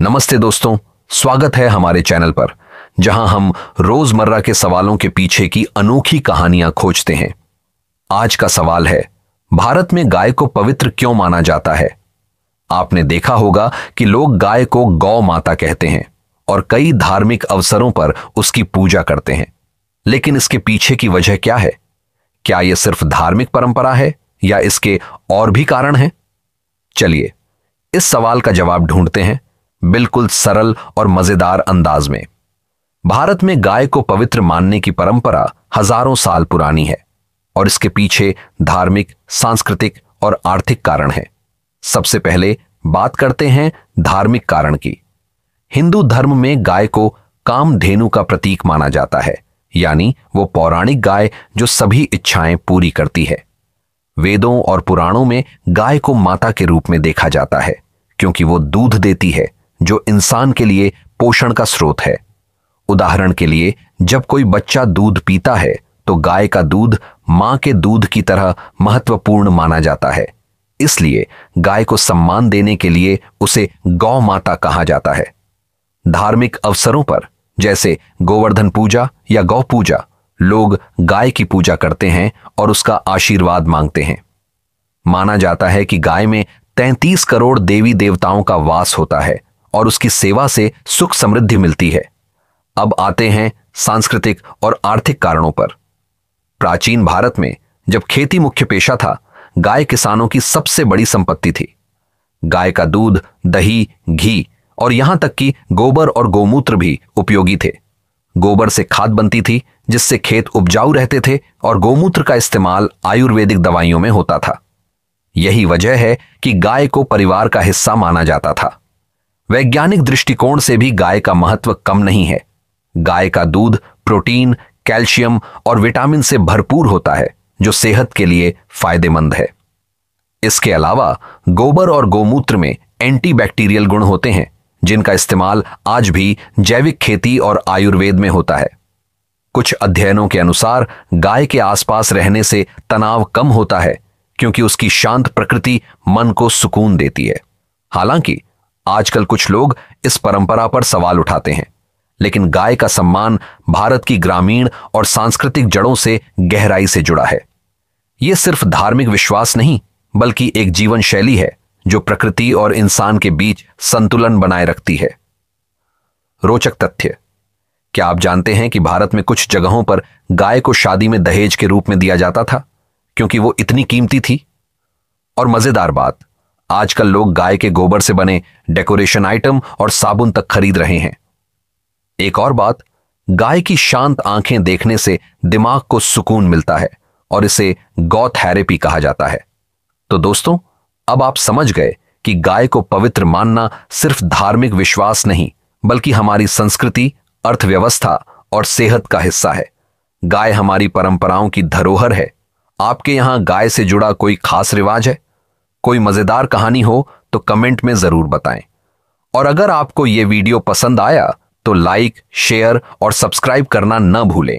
नमस्ते दोस्तों, स्वागत है हमारे चैनल पर जहां हम रोजमर्रा के सवालों के पीछे की अनोखी कहानियां खोजते हैं। आज का सवाल है, भारत में गाय को पवित्र क्यों माना जाता है? आपने देखा होगा कि लोग गाय को गौ माता कहते हैं और कई धार्मिक अवसरों पर उसकी पूजा करते हैं। लेकिन इसके पीछे की वजह क्या है? क्या यह सिर्फ धार्मिक परंपरा है या इसके और भी कारण हैं? चलिए इस सवाल का जवाब ढूंढते हैं बिल्कुल सरल और मजेदार अंदाज में। भारत में गाय को पवित्र मानने की परंपरा हजारों साल पुरानी है और इसके पीछे धार्मिक, सांस्कृतिक और आर्थिक कारण हैं। सबसे पहले बात करते हैं धार्मिक कारण की। हिंदू धर्म में गाय को कामधेनु का प्रतीक माना जाता है, यानी वो पौराणिक गाय जो सभी इच्छाएं पूरी करती है। वेदों और पुराणों में गाय को माता के रूप में देखा जाता है क्योंकि वो दूध देती है जो इंसान के लिए पोषण का स्रोत है। उदाहरण के लिए, जब कोई बच्चा दूध पीता है तो गाय का दूध मां के दूध की तरह महत्वपूर्ण माना जाता है। इसलिए गाय को सम्मान देने के लिए उसे गौ माता कहा जाता है। धार्मिक अवसरों पर जैसे गोवर्धन पूजा या गौ पूजा, लोग गाय की पूजा करते हैं और उसका आशीर्वाद मांगते हैं। माना जाता है कि गाय में 33 करोड़ देवी देवताओं का वास होता है और उसकी सेवा से सुख समृद्धि मिलती है। अब आते हैं सांस्कृतिक और आर्थिक कारणों पर। प्राचीन भारत में जब खेती मुख्य पेशा था, गाय किसानों की सबसे बड़ी संपत्ति थी। गाय का दूध, दही, घी और यहां तक कि गोबर और गोमूत्र भी उपयोगी थे। गोबर से खाद बनती थी जिससे खेत उपजाऊ रहते थे और गोमूत्र का इस्तेमाल आयुर्वेदिक दवाइयों में होता था। यही वजह है कि गाय को परिवार का हिस्सा माना जाता था। वैज्ञानिक दृष्टिकोण से भी गाय का महत्व कम नहीं है। गाय का दूध प्रोटीन, कैल्शियम और विटामिन से भरपूर होता है जो सेहत के लिए फायदेमंद है। इसके अलावा गोबर और गोमूत्र में एंटीबैक्टीरियल गुण होते हैं जिनका इस्तेमाल आज भी जैविक खेती और आयुर्वेद में होता है। कुछ अध्ययनों के अनुसार गाय के आसपास रहने से तनाव कम होता है क्योंकि उसकी शांत प्रकृति मन को सुकून देती है। हालांकि आजकल कुछ लोग इस परंपरा पर सवाल उठाते हैं, लेकिन गाय का सम्मान भारत की ग्रामीण और सांस्कृतिक जड़ों से गहराई से जुड़ा है। यह सिर्फ धार्मिक विश्वास नहीं, बल्कि एक जीवन शैली है जो प्रकृति और इंसान के बीच संतुलन बनाए रखती है। रोचक तथ्य, क्या आप जानते हैं कि भारत में कुछ जगहों पर गाय को शादी में दहेज के रूप में दिया जाता था क्योंकि वो इतनी कीमती थी? और मजेदार बात, आजकल लोग गाय के गोबर से बने डेकोरेशन आइटम और साबुन तक खरीद रहे हैं। एक और बात, गाय की शांत आंखें देखने से दिमाग को सुकून मिलता है और इसे गौ थेरेपी कहा जाता है। तो दोस्तों, अब आप समझ गए कि गाय को पवित्र मानना सिर्फ धार्मिक विश्वास नहीं, बल्कि हमारी संस्कृति, अर्थव्यवस्था और सेहत का हिस्सा है। गाय हमारी परंपराओं की धरोहर है। आपके यहां गाय से जुड़ा कोई खास रिवाज है? कोई मजेदार कहानी हो तो कमेंट में जरूर बताएं। और अगर आपको यह वीडियो पसंद आया तो लाइक, शेयर और सब्सक्राइब करना न भूलें।